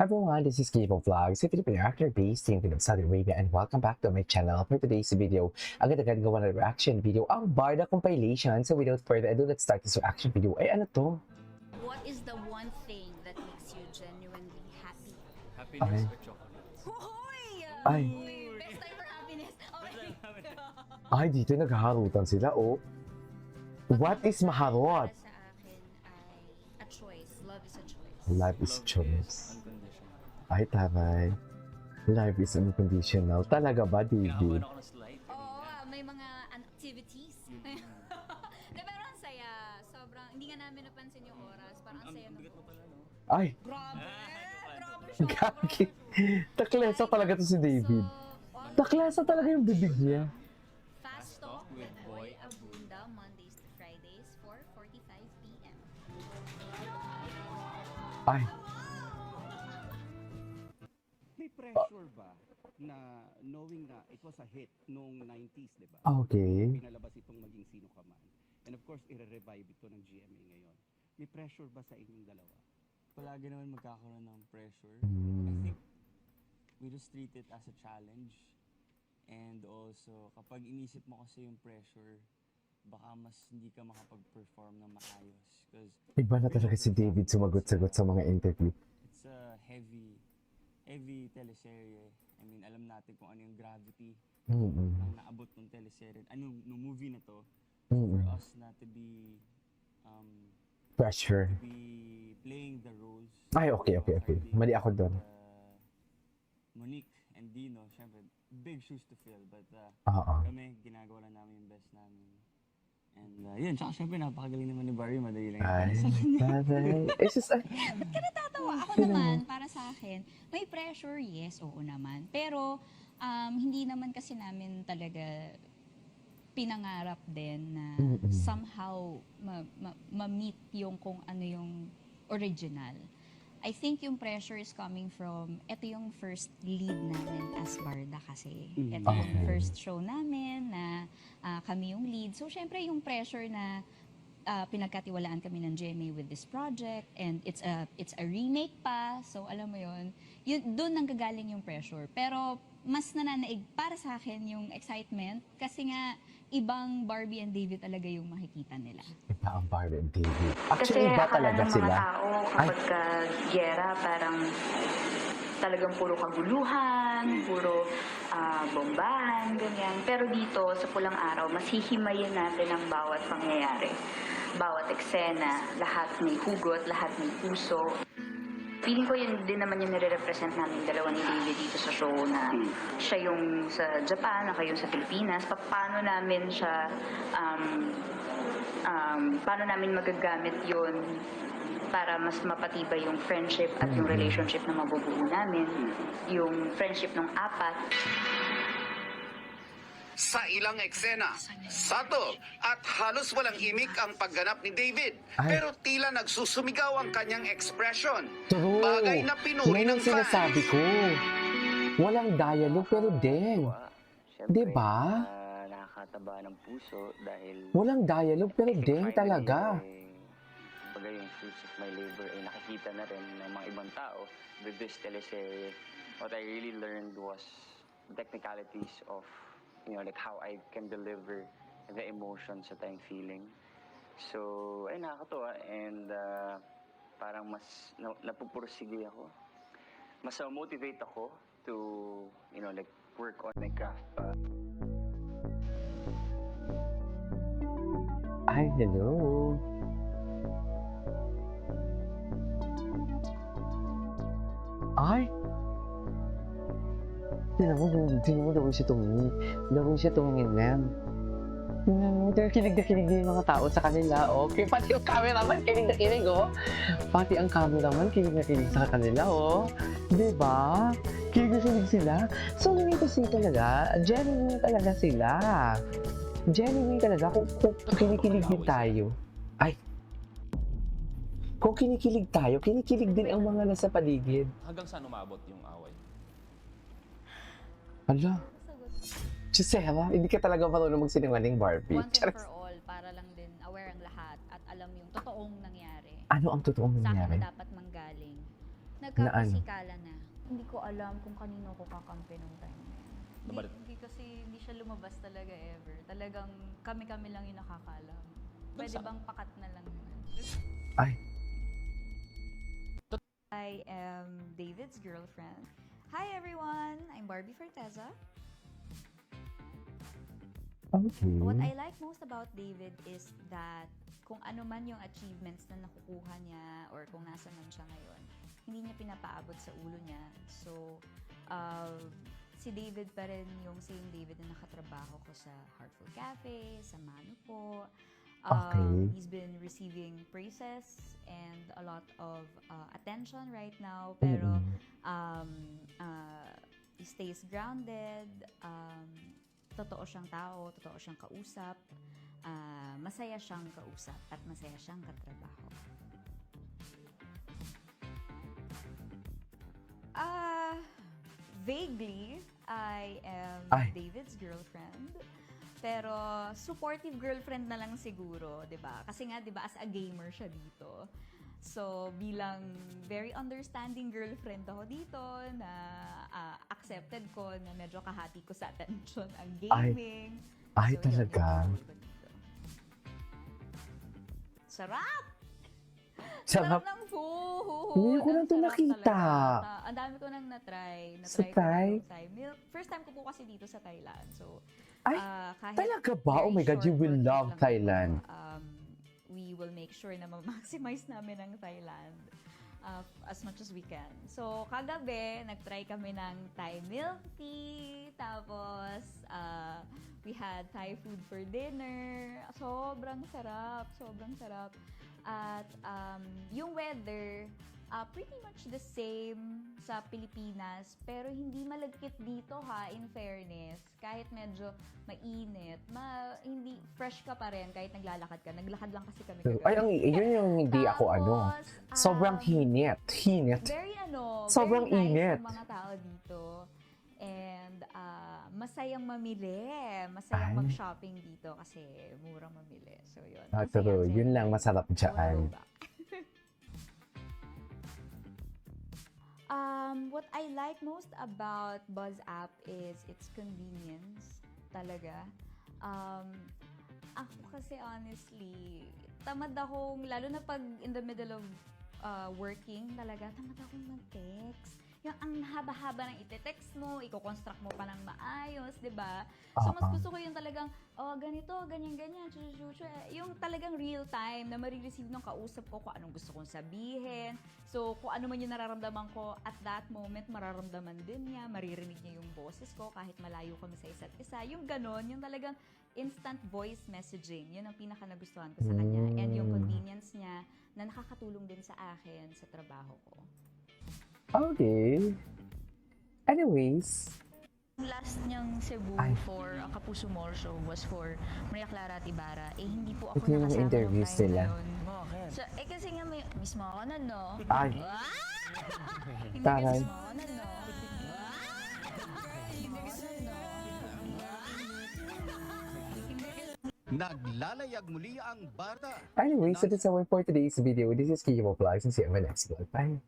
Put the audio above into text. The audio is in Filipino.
Everyone, this is Kivo Vlogs, a Filipino actor based in Saudi Arabia, and welcome back to my channel. For today's video, agad-agad gawa na reaction video ang Barda compilation. So without further ado, let's start this reaction video. Ay, ano to? What is the one thing that makes you genuinely happy? Happiness with chocolates. Hoy! Ay. Best time for happiness. Okay. Ay, dito naghaharutan sila, oh. What is maharot? Para sa akin ay a choice. Love is a choice. Life is choice. Unconditional. Ay, taray. Life is unconditional. Talaga ba, Kinahawan David? ako ng slide. Oo, may mga activities. De, pero ang saya. Sobrang, hindi nga namin napansin yung oras. Parang ang saya. Ang bigat mo pala, no? Ay, Grabe! Ah, Grabe siya. gagi. Taklesa talaga to si David. Taklesa talaga yung bibig niya. Fast Talk with Boy Abunda, Mondays to Fridays, 4:45 p.m. Ay, May pressure ba na knowing na it was a hit noong 90s, di ba? okay. Pinalabas itong Maging Sino Ka Man. And of course, i-revive ito ng GMA ngayon. May pressure ba sa inyong dalawa? Palagi naman magkakaroon ng pressure. I Hmm. think we just treat it as a challenge. And also, kapag inisip mo kasi yung pressure, baka mas hindi ka makapag-perform ng maayos. Because Iba na talaga si David sumagot-sagot sa mga interview. it's a heavy teleserye. I mean, alam natin kung ano yung gravity Mm-mm. ng naabot ng teleserye. Nung movie na to, Mm-mm. for us na to be Pressure. playing the roles. Ay, okay. Mali ako doon. Monique and Dino, syempre, big shoes to fill. But Oo. kami, ginagawa lang namin yung best namin. And yun, tsaka syempre, napakagaling naman ni Barry. Madali lang Ay, yung taray. It's just, Tawa ako naman, para sa akin, may pressure, yes, oo naman. Pero, hindi naman kasi namin talaga pinangarap din na Mm-mm. somehow ma-meet yung kung ano yung original. I think yung pressure is coming from, ito yung first lead namin as Barda kasi. Ito yung Okay. first show namin na kami yung lead. So, syempre yung pressure na pinagkatiwalaan kami ng GMA with this project and it's a remake pa. So, alam mo yun doon nanggagaling yung pressure. Pero, mas nananaig para sa akin yung excitement kasi nga, ibang Barbie and David talaga yung makikita nila. iba ang Barbie and David. Kasi Actually, iba akala talaga ng mga sila. tao kapag ka-gera, parang talagang puro kaguluhan, puro bombahan, ganyan. Pero dito, sa Pulang Araw, mas hihimayin natin ang bawat pangyayari. Bawat eksena, lahat may hugot, lahat may puso. Feeling ko yun din naman yung nire-represent namin dalawa ni David dito sa show na siya yung sa Japan, ako yung sa Pilipinas. Paano namin siya, paano namin magagamit yun para mas mapatibay yung friendship at yung relationship na mabubuo namin. Yung friendship ng apat. Sa ilang eksena, sato at halos walang imik ang pagganap ni David. Ay. Pero tila nagsusumigaw ang kanyang expression. True. Bagay na pinuri Yan ng ang sinasabi fans. ko. Walang dialogue pero din. Di ba? Nakakataba ng puso dahil Walang dialogue pero I think din finally, talaga. bagay yung fruits of my labor ay nakikita na rin ng mga ibang tao with this teleserye. What I really learned was the technicalities of, like how I can deliver the emotions that I'm feeling. So, ay nakakatuwa and parang mas napupursige ako. Mas motivate ako to, work on my craft pa. Ay, hello. Ay! Tinan mo, gawin siya tumingin. Gawin siya tumingin, ma'am. Tingnan mo, kinig na kinig yung mga tao sa kanila. Okay, pati yung cameraman, kinig na kinig, oh. Pati ang cameraman, kinig na kinig sa kanila, oh. Diba? Kinig na kinig sila. So, namin kasi talaga, genuine talaga sila. Genuine talaga kung kinikilig din tayo. Ay! Kung kinikilig tayo, kinikilig din ang mga nasa paligid. Hanggang saan umabot yung away? Ala, Gisela, hindi ka talaga marunong magsinungaling, Barbie. Once and for all, para lang din aware ang lahat at alam yung totoong nangyari. Ano ang totoong Sa akin nangyari? na dapat manggaling. nagkakasikalan na. Hindi ko alam kung kanino ko kakampi nung time na yun. Nabalit. Hindi kasi hindi siya lumabas talaga ever. Talagang kami-kami lang yung nakakaalam. Pwede bang pakat na lang yun? Ay. I am David's girlfriend. Hi everyone! I'm Barbie Forteza. Okay. What I like most about David is that kung ano man yung achievements na nakukuha niya or kung nasa man siya ngayon, hindi niya pinapaabot sa ulo niya. So, si David pa rin yung same David na nakatrabaho ko sa Heartful Cafe, sa Mano po. Okay. He's been receiving praises and a lot of attention right now. Pero he stays grounded. Totoo siyang tao, totoo siyang kausap. Masaya siyang kausap at masaya siyang katrabaho. Vaguely, I am David's girlfriend. Pero supportive girlfriend na lang siguro, 'di ba? Kasi nga 'di ba as a gamer siya dito. So bilang very understanding girlfriend ako dito na accepted ko na medyo kahati ko sa attention ang gaming. Ay, So, yun, talaga? yun ko dito. Sarap! Sarap. ng food! Hindi ko lang ito Ang sarap nakita. talaga. Ang dami ko nang na-try. Sa Na-try ko Thai? ng Thai milk. First time ko po kasi dito sa Thailand. So, Ay, kahit talaga ba? Oh my God, very you will short love work lang Thailand. ito, we will make sure na ma-maximize namin ang Thailand as much as we can. So, kagabi, nag-try kami ng Thai milk tea. Tapos, we had Thai food for dinner. Sobrang sarap. Sobrang sarap. At yung weather, pretty much the same sa Pilipinas, pero hindi malagkit dito ha, in fairness. Kahit medyo mainit, hindi fresh ka pa rin kahit naglalakad ka. Naglakad lang kasi kami kagabi. Ay, yun yung hindi ako Tapos, Sobrang hinit. Hinit. Very Sobrang very nice init. yung mga tao dito. And masayang mamili. Masayang Ay. mag-shopping dito kasi murang mamili. So yun. True. Masaya, Yun lang masarap dyan. What I like most about Buzz app is its convenience. Talaga. Ako kasi honestly, tamad akong, lalo na pag in the middle of working, talaga, tamad akong mag-text. Yung ang haba-haba ng ite-text mo, i-construct mo pa ng maayos, di ba? So, mas gusto ko yung talagang, ganito, ganyan-ganyan, yung talagang real time na marireceive ng kausap ko kung anong gusto kong sabihin. So, kung ano man yung nararamdaman ko at that moment, mararamdaman din niya, maririnig niya yung boses ko kahit malayo kami sa isa't isa. Yung ganon, yung talagang instant voice messaging, yun ang pinaka nagustuhan ko sa kanya. And yung convenience niya na nakakatulong din sa akin sa trabaho ko. Okay. Anyways. Last niyang Cebu for ang Kapuso Mall Show was for Maria Clara at Ibarra. Hindi po ako Ito yung nakasama interview nung time sila. na yun. So, kasi nga mismo ako na, no? Ay. Hindi Taray. kasi mismo ako na, no? Naglalayag muli ang bata. Anyways, so that's our for today's video. This is Kiko Vlogs and see you in my next vlog. Bye.